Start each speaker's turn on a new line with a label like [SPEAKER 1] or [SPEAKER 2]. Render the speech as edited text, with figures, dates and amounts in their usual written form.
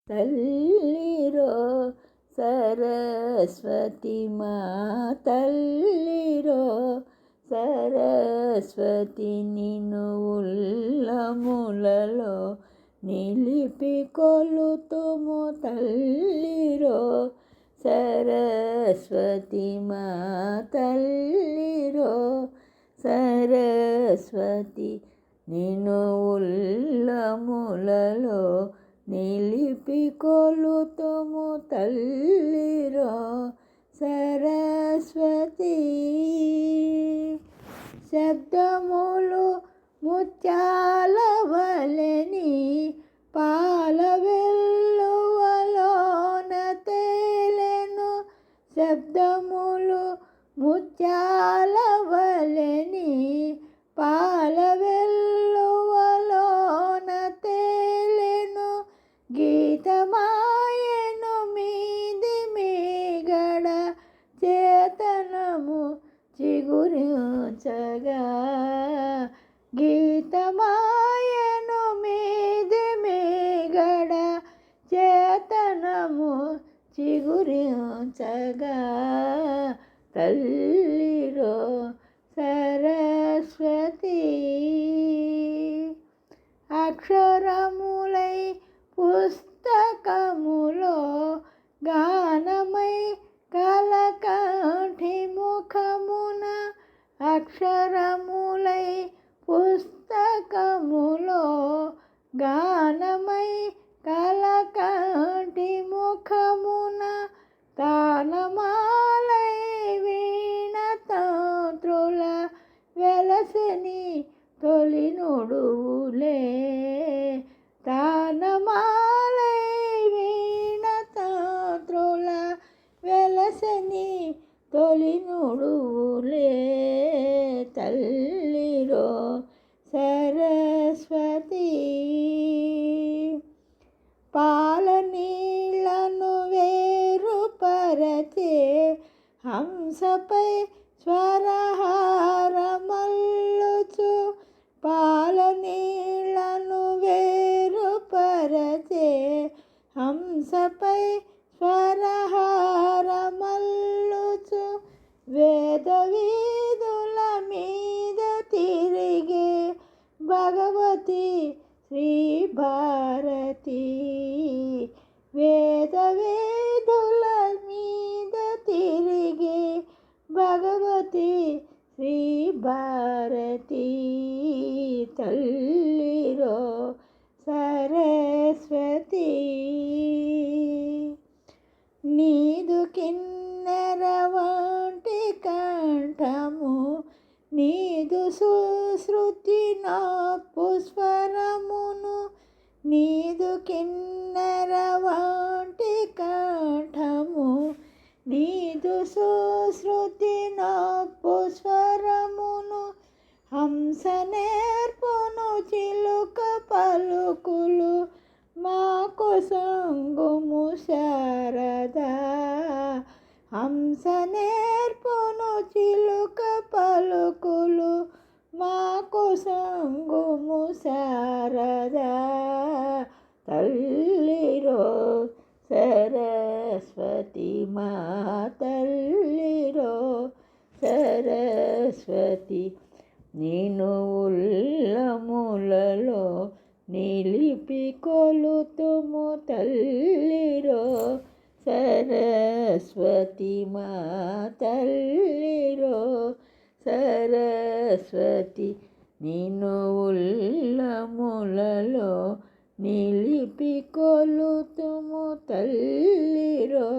[SPEAKER 1] తల్లిరో సరస్వతి మా తల్లిరో సరస్వతి నిన్ను ఉల్లములలో నిలిపి కొలుతుము తల్లిరో సరస్వతి మా తల్లిరో సరస్వతి నిన్ను ఉల్లములలో నిలిపి కొలుతుము తల్లిరో సరస్వతి. శబ్దములు ముత్యాల వలెని పాల వెల్లువలోన తేలెను. శబ్దములు ముత్యాల వలెని పాల వెల్లువలోన తేలెను. గీతమాయను మీది మేగడ చేతనము చిగురించగా. గీతమాయను మీది మేగడ చేతనము చిగురించగా. తల్లిరో సరస్వతి. అక్షరములై పుస్తకములో గానమై కలకంఠి ముఖమున. అక్షరములై పుస్తకములో గానమై కలకంఠి ముఖమున. తానమాలై వీణ తంత్రుల వెలసని తొలి నుడువులే. తానమాలై వీణ తంత్రుల వెలసని తొలి నుడువులే. తల్లిరో సరస్వతి. పాల నీళ్లను వేరుపరచే హంసపై స్వరహారమల్లుచు. పాల నీళ్లను వేరుపరచే హంసపై స్వరహారమల్లుచు. వేద వీధుల మీద తిరిగే భగవతి శ్రీ భారతి. వేద వీధుల మీద తిరిగే భగవతి శ్రీ భారతి. తల్లిరో సరస్వతి. నీదు కిన్నెర వంటి కంఠము నీదు సుశ్రుతి నొప్పు స్వరమును. నీదు కిన్నెర వంటి కంఠము నీదు సుశ్రుతి నొప్పు స్వరమును. హంస నేర్పును చిలుక పలుకులు మాకు సంగుము శారదా. హంస నేర్పును చిలుక పలుకులు మాకు సంగుము శారదా. తల్లిరో సరస్వతి మా తల్లిరో సరస్వతి నేను ఉల్లములలో నిలిపి కొలుతుము తల్లిరో సరస్వతి మా తల్లిరో సరస్వతి నిన్ను ఉల్లములలో నిలిపి కొలుతుము తల్లిరో